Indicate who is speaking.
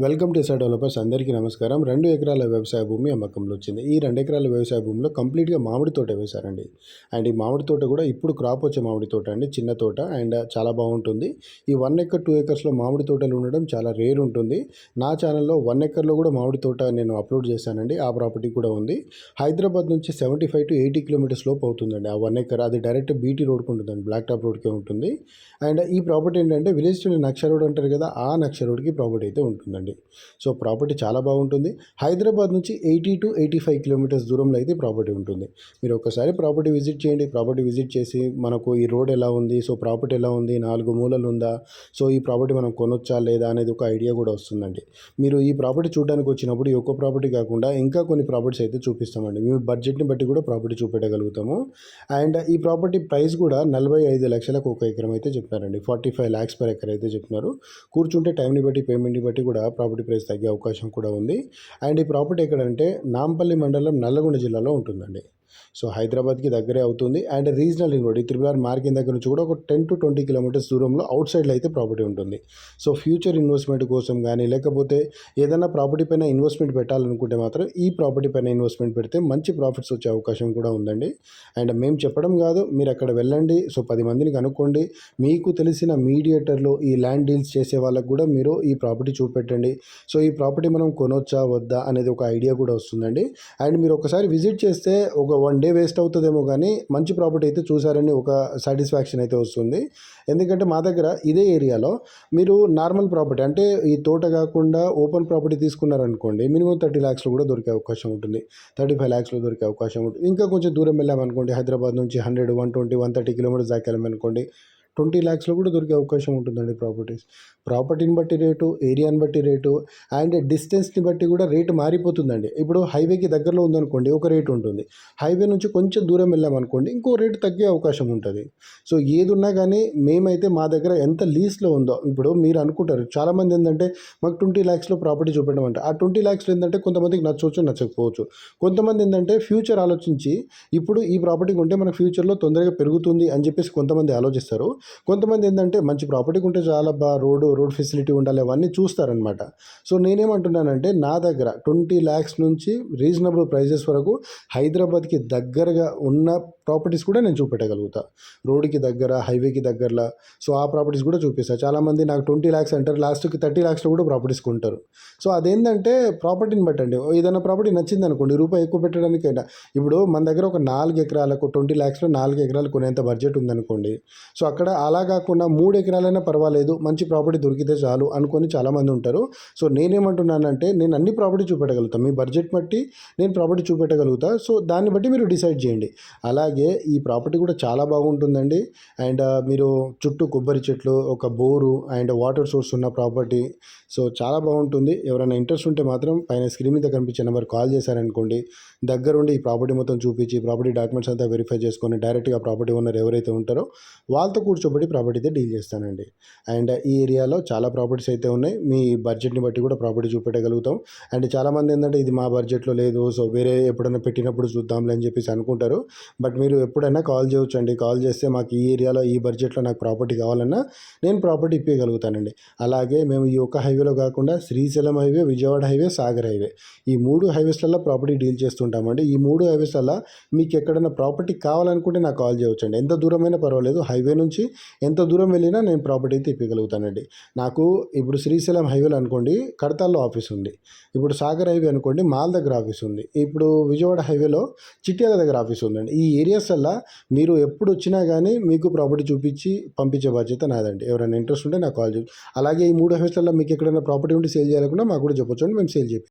Speaker 1: Welcome to SR developers. అందరికీ నమస్కారం. 2 ఎకరాల వ్యవసాయ భూమి అమ్మకంలో వచ్చింది. ఈ 2 ఎకరాల వ్యవసాయ భూమిలో కంప్లీట్గా మామిడి తోట వేశారండి. అండ్ ఈ మామిడి తోట కూడా ఇప్పుడు క్రాప్ వచ్చే మామిడి తోట అండి, చిన్న తోట. అండ్ చాలా బాగుంటుంది. ఈ 1 ఎకర్ 2 ఎకర్స్లో మామిడి తోటలు ఉండడం చాలా రేర్ ఉంటుంది. నా ఛానల్లో 1 ఎకర్లో కూడా మామిడి తోట నేను అప్లోడ్ చేశానండి. ఆ ప్రాపర్టీ కూడా ఉంది. హైదరాబాద్ నుంచి 75 to 80 కిలోమీటర్స్ లోపు అవుతుందండి ఆ 1 ఎకర్. అది డైరెక్ట్ బీటీ రోడ్కి ఉంటుందండి, బ్లాక్ టాప్ రోడ్కే ఉంటుంది. అండ్ ఈ ప్రాపర్టీ ఏంటంటే విలేజ్ టు నక్ష రోడ్ అంటారు కదా, ఆ నక్ష రోడ్కి ప్రాపర్టీ అయితే ఉంటుందండి. సో ప్రాపర్టీ చాలా బాగుంటుంది. హైదరాబాద్ నుంచి 80 to 85 కిలోమీటర్స్ దూరంలో అయితే ప్రాపర్టీ ఉంటుంది. మీరు ఒకసారి ప్రాపర్టీ విజిట్ చేయండి. ప్రాపర్టీ విజిట్ చేసి మనకు ఈ రోడ్ ఎలా ఉంది, సో ప్రాపర్టీ ఎలా ఉంది, 4 మూలలు ఉందా, సో ఈ ప్రాపర్టీ మనం కొనొచ్చా లేదా అనేది ఒక ఐడియా కూడా వస్తుందండి. మీరు ఈ ప్రాపర్టీ చూడడానికి వచ్చినప్పుడు ఈ ఒక్క ప్రాపర్టీ కాకుండా ఇంకా కొన్ని ప్రాపర్టీస్ అయితే చూపిస్తామండి. మీ బడ్జెట్ని బట్టి కూడా ప్రాపర్టీ చూపెట్టగలుగుతాము. అండ్ ఈ ప్రాపర్టీ ప్రైస్ కూడా 45 లక్షలకు ఒక ఎకరం అయితే చెప్తున్నారండి. 45 lakhs per ఎకర్ అయితే చెప్తున్నారు. కూర్చుంటే టైంని బట్టి పేమెంట్ని బట్టి కూడా ప్రాపర్టీ ప్రైస్ తగ్గే అవకాశం కూడా ఉంది. అండ్ ఈ ప్రాపర్టీ ఎక్కడంటే నాంపల్లి మండలం, నల్లగొండ జిల్లాలో ఉంటుందండి. సో హైదరాబాద్కి దగ్గరే అవుతుంది. అండ్ రీజనల్ రింగ్ రోడ్, ఈ త్రిబుల్ మార్కింగ్ దగ్గర నుంచి కూడా ఒక 10 to 20 కిలోమీటర్స్ దూరంలో అవుట్ సైడ్లో అయితే ప్రాపర్టీ ఉంటుంది. సో ఫ్యూచర్ ఇన్వెస్ట్మెంట్ కోసం కానీ, లేకపోతే ఏదైనా ప్రాపర్టీ పైన ఇన్వెస్ట్మెంట్ పెట్టాలనుకుంటే మాత్రం ఈ ప్రాపర్టీ పైన ఇన్వెస్ట్మెంట్ పెడితే మంచి ప్రాఫిట్స్ వచ్చే అవకాశం కూడా ఉందండి. అండ్ మేము చెప్పడం కాదు, మీరు అక్కడ వెళ్ళండి. సో 10 మందిని కనుక్కోండి. మీకు తెలిసిన మీడియేటర్లో ఈ ల్యాండ్ డీల్స్ చేసే వాళ్ళకు కూడా మీరు ఈ ప్రాపర్టీ చూపెట్టండి. సో ఈ ప్రాపర్టీ మనం కొనొచ్చా వద్దా అనేది ఒక ఐడియా కూడా వస్తుందండి. అండ్ మీరు ఒకసారి విజిట్ చేస్తే ఒక 1 day వేస్ట్ అవుతుందేమో, కానీ మంచి ప్రాపర్టీ అయితే చూసారని ఒక సాటిస్ఫాక్షన్ అయితే వస్తుంది. ఎందుకంటే మా దగ్గర ఇదే ఏరియాలో మీరు నార్మల్ ప్రాపర్టీ అంటే ఈ తోట కాకుండా ఓపెన్ ప్రాపర్టీ తీసుకున్నారనుకోండి, మినిమం 30 lakhsలో కూడా దొరికే అవకాశం ఉంటుంది. 35 lakhsలో దొరికే అవకాశం ఉంటుంది. ఇంకా కొంచెం దూరం వెళ్ళామనుకోండి, హైదరాబాద్ నుంచి 100, 120, 130 కిలోమీటర్స్ దాకా వెళ్ళామనుకోండి, 20 lakhsలో కూడా దొరికే అవకాశం ఉంటుందండి ప్రాపర్టీస్. ప్రాపర్టీని బట్టి రేటు, ఏరియాని బట్టి రేటు, అండ్ డిస్టెన్స్ని బట్టి కూడా రేటు మారిపోతుందండి. ఇప్పుడు హైవేకి దగ్గరలో ఉందనుకోండి ఒక రేటు ఉంటుంది. హైవే నుంచి కొంచెం దూరం వెళ్ళామనుకోండి ఇంకో రేటు తగ్గే అవకాశం ఉంటుంది. సో ఏది ఉన్నా కానీ మేమైతే మా దగ్గర ఎంత లీజ్లో ఉందో, ఇప్పుడు మీరు అనుకుంటారు చాలామంది ఏంటంటే మాకు 20 lakhsలో ప్రాపర్టీ చూపెట్టమంటే, ఆ 20 lakhsలో ఏంటంటే కొంతమందికి నచ్చవచ్చు, నచ్చకపోవచ్చు. కొంతమంది ఏంటంటే ఫ్యూచర్ ఆలోచించి ఇప్పుడు ఈ ప్రాపర్టీ కొంటే మన ఫ్యూచర్లో తొందరగా పెరుగుతుంది అని చెప్పేసి కొంతమంది ఆలోచిస్తారు. కొంతమంది ఏంటంటే మంచి ప్రాపర్టీ ఉంటే చాలా రోడ్ ఫెసిలిటీ ఉండాలి, అవన్నీ చూస్తారనమాట. సో నేనేమంటున్నానంటే నా దగ్గర 20 lakhs నుంచి రీజనబుల్ ప్రైజెస్ వరకు హైదరాబాద్కి దగ్గరగా ఉన్న ప్రాపర్టీస్ కూడా నేను చూపెట్టగలుగుతా. రోడ్డుకి దగ్గర, హైవేకి దగ్గరలో. సో ఆ ప్రాపర్టీస్ కూడా చూపిస్తాను. చాలామంది నాకు 20 lakhs అంటారు, లాస్ట్కి 30 lakhsలో కూడా ప్రాపర్టీస్ కొంటారు. సో అదేంటంటే ప్రాపర్టీని బట్టండి. ఏదైనా ప్రాపర్టీ నచ్చింది అనుకోండి, రూపాయి ఎక్కువ పెట్టడానికైనా, ఇప్పుడు మన దగ్గర ఒక 4 ఎకరాలకు 20 lakhsలో 4 ఎకరాలు కొనేంత బడ్జెట్ ఉందనుకోండి. సో అక్కడ అలా కాకుండా 3 ఎకరాలైనా పర్వాలేదు, మంచి ప్రాపర్టీ దొరికితే చాలు అనుకొని చాలామంది ఉంటారు. సో నేనేమంటున్నానంటే నేను అన్ని ప్రాపర్టీ చూపెట్టగలుగుతాను. మీ బడ్జెట్ బట్టి నేను ప్రాపర్టీ చూపెట్టగలుగుతా. సో దాన్ని బట్టి మీరు డిసైడ్ చేయండి. అలాగే ఈ ప్రాపర్టీ కూడా చాలా బాగుంటుందండి. అండ్ మీరు చుట్టూ కొబ్బరి చెట్లు, ఒక బోరు అండ్ వాటర్ సోర్స్ ఉన్న ప్రాపర్టీ. సో చాలా బాగుంటుంది. ఎవరైనా ఇంట్రెస్ట్ ఉంటే మాత్రం పైన స్క్రీన్ మీద కనిపించే నెంబర్ కాల్ చేశారనుకోండి, దగ్గరుండి ఈ ప్రాపర్టీ మొత్తం చూపించి ప్రాపర్టీ డాక్యుమెంట్స్ అంతా వెరిఫై చేసుకొని డైరెక్ట్గా ప్రాపర్టీ ఓనర్ ఎవరైతే ఉంటారో వాళ్ళతో కూర్చోబెట్టి ప్రాపర్టీ అయితే డీల్ చేస్తానండి. అండ్ ఈ ఏరియాలో చాలా ప్రాపర్టీస్ అయితే ఉన్నాయి. మీ బడ్జెట్ని బట్టి కూడా ప్రాపర్టీ చూపెట్టగలుగుతాం. అండ్ చాలామంది ఏంటంటే ఇది మా బడ్జెట్లో లేదు, సో వేరే ఎప్పుడైనా పెట్టినప్పుడు చూద్దాంలే అని చెప్పేసి అనుకుంటారు. బట్ మీరు ఎప్పుడైనా కాల్ చేయొచ్చండి. కాల్ చేస్తే మాకు ఈ ఏరియాలో ఈ బడ్జెట్లో నాకు ప్రాపర్టీ కావాలన్నా నేను ప్రాపర్టీ ఇప్పగలుగుతానండి. అలాగే మేము ఈ ఒక్క హైవేలో కాకుండా Srisailam highway, Vijayawada highway, Sagar highway, ఈ 3 హైవేస్లలో ప్రాపర్టీ డీల్ చేస్తుంటామండి. ఈ 3 హైవేస్లలో మీకు ఎక్కడైనా ప్రాపర్టీ కావాలనుకుంటే నాకు కాల్ చేయవచ్చండి. ఎంత దూరమైనా పర్వాలేదు, హైవే నుంచి ఎంత దూరం వెళ్ళినా నేను ప్రాపర్టీ అయితే ఇప్పగలుగుతానండి. నాకు ఇప్పుడు శ్రీశైలం హైవేలో అనుకోండి కడతాల్లో ఆఫీస్ ఉంది. ఇప్పుడు సాగర్ హైవే అనుకోండి మాల్ దగ్గర ఆఫీస్ ఉంది. ఇప్పుడు విజయవాడ హైవేలో చిట్యాల దగ్గర ఆఫీస్ ఉందండి. ఈ ఏరియాస్లో మీరు ఎప్పుడు వచ్చినా కానీ మీకు ప్రాపర్టీ చూపించి పంపించే బాధ్యత నాదండి. ఎవరైనా ఇంట్రెస్ట్ ఉంటే నాకు కాల్ చేయండి. అలాగే ఈ 3 హైవేస్లలో మీకు ఎక్కడైనా ప్రాపర్టీ ఉంటే సేల్ చేయాలనుకున్నా మాకు కూడా చెప్పొచ్చు అండి, మేము సేల్ చేయాలి.